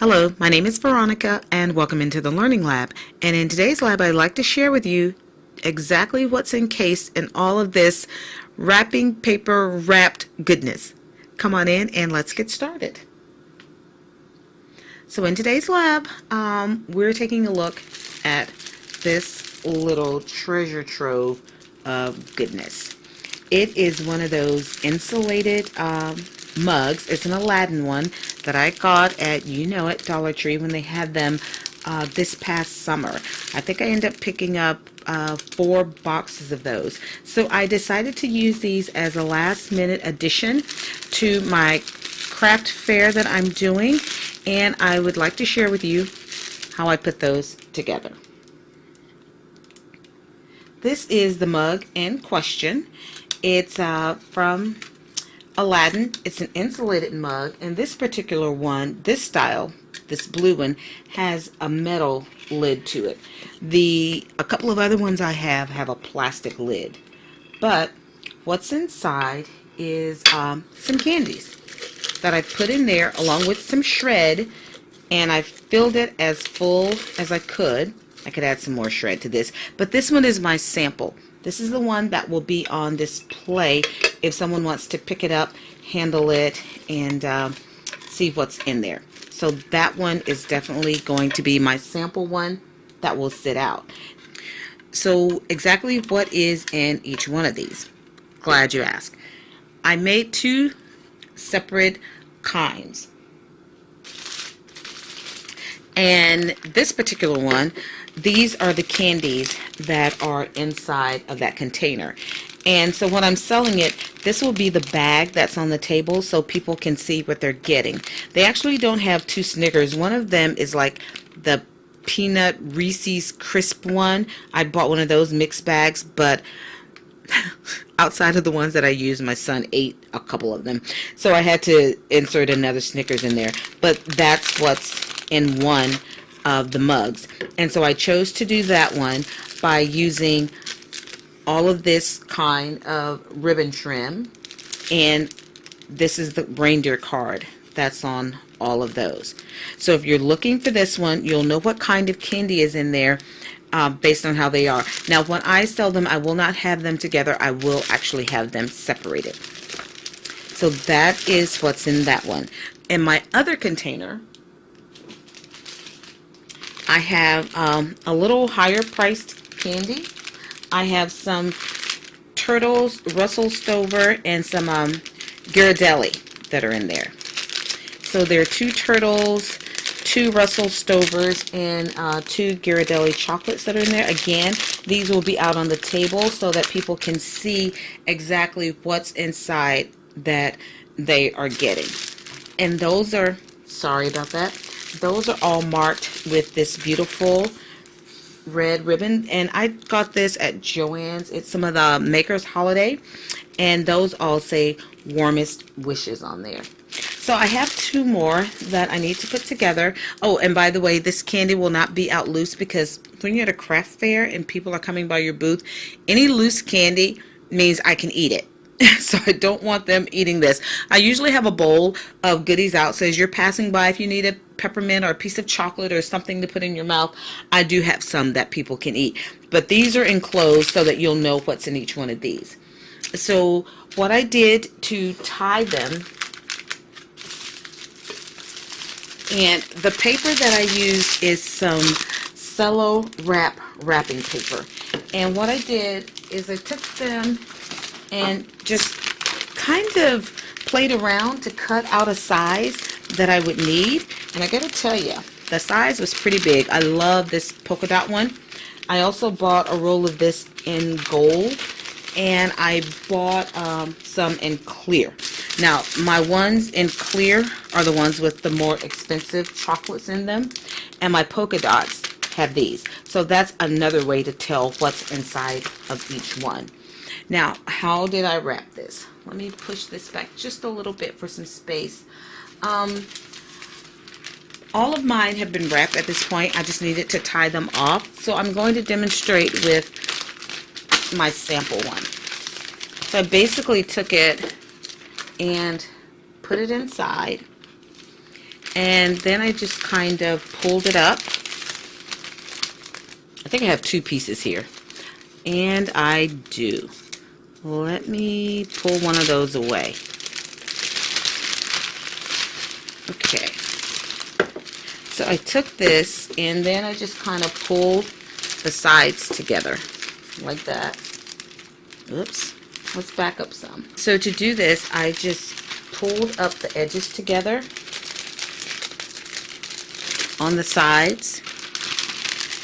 Hello, my name is Veronica and welcome into the Learning Lab. And in today's lab, I'd like to share with you exactly what's encased in all of this wrapping paper wrapped goodness. Come on in and let's get started. So in today's lab, we're taking a look at this little treasure trove of goodness. It is one of those insulated mugs. It's an Aladdin one that I got at, Dollar Tree when they had them this past summer. I think I ended up picking up 4 boxes of those. So I decided to use these as a last minute addition to my craft fair that I'm doing, and I would like to share with you how I put those together. This is the mug in question. It's from Aladdin. It's an insulated mug, and this particular one, this style, this blue one, has a metal lid to it. A couple of other ones I have a plastic lid. But what's inside is some candies that I put in there along with some shred, and I filled it as full as I could. I could add some more shred to this, but this one is my sample. This is the one that will be on display if someone wants to pick it up, handle it, and see what's in there. So that one is definitely going to be my sample one that will sit out. So exactly what is in each one of these? Glad you asked. I made 2 separate kinds. And this particular one, these are the candies that are inside of that container. And so when I'm selling it, this will be the bag that's on the table so people can see what they're getting. They actually don't have 2 Snickers. One of them is like the peanut Reese's crisp one. I bought one of those mixed bags, but outside of the ones that I used, my son ate a couple of them. So I had to insert another Snickers in there. But that's what's in one of the mugs. And so I chose to do that one by using all of this kind of ribbon trim, and this is the reindeer card that's on all of those. So if you're looking for this one, you'll know what kind of candy is in there based on how they are. Now when I sell them, I will not have them together. I will actually have them separated. So that is what's in that one. In my other container, I have a little higher priced candy. I have some Turtles, Russell Stover, and some Ghirardelli that are in there. So there are 2 Turtles, 2 Russell Stovers, and 2 Ghirardelli chocolates that are in there. Again, these will be out on the table so that people can see exactly what's inside that they are getting. And those are, sorry about that, those are all marked with this beautiful red ribbon, and I got this at Joann's. It's some of the Maker's Holiday, and those all say warmest wishes on there. So I have 2 more that I need to put together. Oh, and by the way, this candy will not be out loose, because when you're at a craft fair and people are coming by your booth, any loose candy means I can eat it. So I don't want them eating this. I usually have a bowl of goodies out, so as you're passing by, if you need a peppermint or a piece of chocolate or something to put in your mouth, I do have some that people can eat. But these are enclosed so that you'll know what's in each one of these. So what I did to tie them, and the paper that I used is some cello wrapping paper. And what I did is I took them and just kind of played around to cut out a size that I would need. And I gotta tell you, the size was pretty big. I love this polka dot one. I also bought a roll of this in gold, and I bought some in clear. Now my ones in clear are the ones with the more expensive chocolates in them, and my polka dots have these. So that's another way to tell what's inside of each one. Now, how did I wrap this? Let me push this back just a little bit for some space. All of mine have been wrapped at this point. I just needed to tie them off. So I'm going to demonstrate with my sample one. So I basically took it and put it inside. And then I just kind of pulled it up. I think I have 2 pieces here. And I do. Let me pull one of those away. Okay. So I took this and then I just kind of pulled the sides together like that. Oops. Let's back up some. So to do this, I just pulled up the edges together on the sides.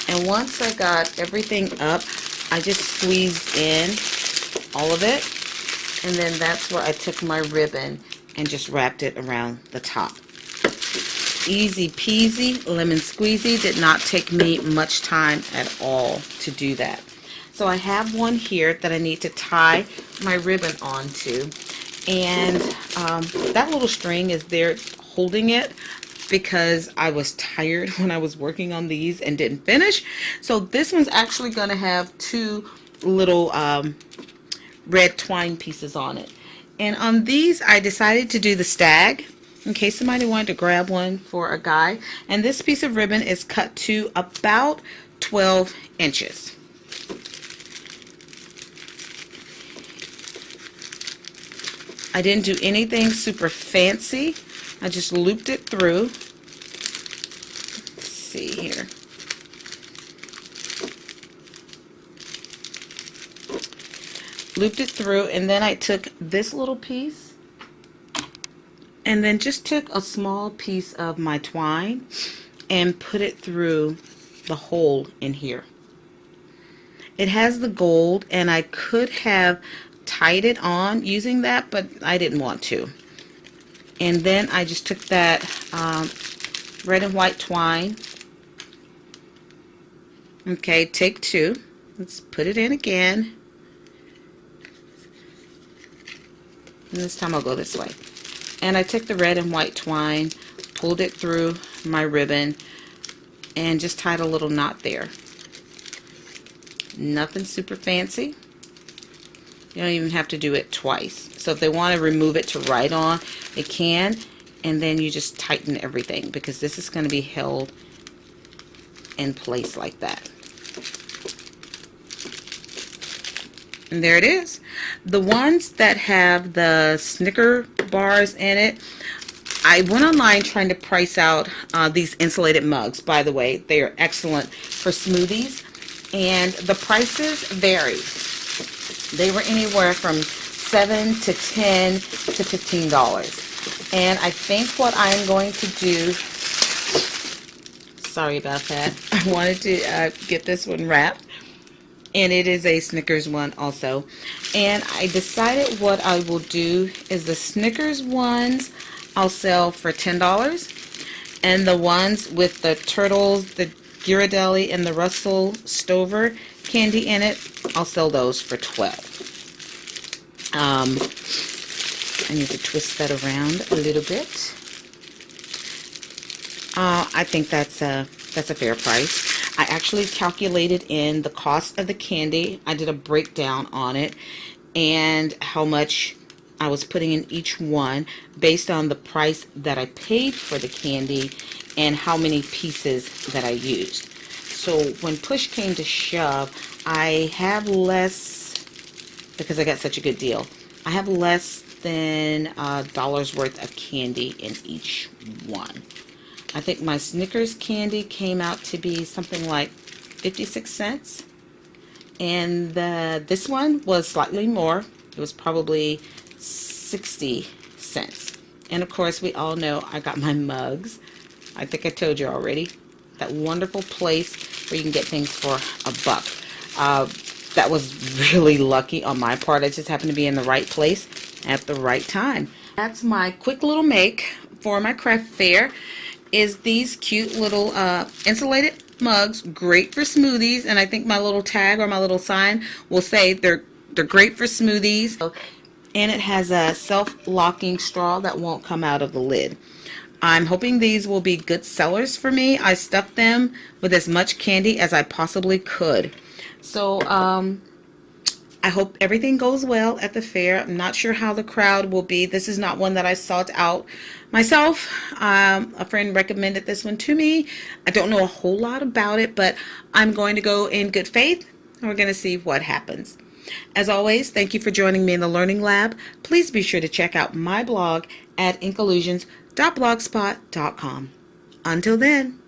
And once I got everything up, I just squeezed in all of it. And then that's where I took my ribbon and just wrapped it around the top. Easy peasy, lemon squeezy. Did not take me much time at all to do that. So I have one here that I need to tie my ribbon onto. And that little string is there holding it because I was tired when I was working on these and didn't finish. So this one's actually going to have 2 little red twine pieces on it. And on these, I decided to do the stag in case somebody wanted to grab one for a guy. And this piece of ribbon is cut to about 12 inches. I didn't do anything super fancy. I just looped it through. Let's see here. Looped it through, and then I took this little piece and then just took a small piece of my twine and put it through the hole in here. It has the gold, and I could have tied it on using that, but I didn't want to. And then I just took that red and white twine. Okay, take 2. Let's put it in again. And this time I'll go this way. And I took the red and white twine, pulled it through my ribbon, and just tied a little knot there. Nothing super fancy. You don't even have to do it twice. So if they want to remove it to write on, they can. And then you just tighten everything because this is going to be held in place like that. And there it is. The ones that have the Snicker bars in it, I went online trying to price out these insulated mugs. By the way, they are excellent for smoothies. And the prices vary. They were anywhere from $7 to $10 to $15. And I think what I'm going to do, sorry about that, I wanted to get this one wrapped. And it is a Snickers one also. And I decided what I will do is the Snickers ones I'll sell for $10. And the ones with the turtles, the Ghirardelli, and the Russell Stover candy in it, I'll sell those for $12. I need to twist that around a little bit. I think that's a fair price. I actually calculated in the cost of the candy. I did a breakdown on it and how much I was putting in each one based on the price that I paid for the candy and how many pieces that I used. So when push came to shove, I have less, because I got such a good deal, I have less than $1 worth of candy in each one. I think my Snickers candy came out to be something like 56 cents. And this one was slightly more. It was probably 60 cents. And of course, we all know I got my mugs. I think I told you already. That wonderful place where you can get things for $1. That was really lucky on my part. I just happened to be in the right place at the right time. That's my quick little make for my craft fair. Is these cute little insulated mugs, great for smoothies, and I think my little tag or my little sign will say they're great for smoothies. And it has a self-locking straw that won't come out of the lid. I'm hoping these will be good sellers for me. I stuffed them with as much candy as I possibly could. So I hope everything goes well at the fair. I'm not sure how the crowd will be. This is not one that I sought out myself. A friend recommended this one to me. I don't know a whole lot about it, but I'm going to go in good faith, and we're going to see what happens. As always, thank you for joining me in the Learning Lab. Please be sure to check out my blog at inkollusions.blogspot.com. Until then.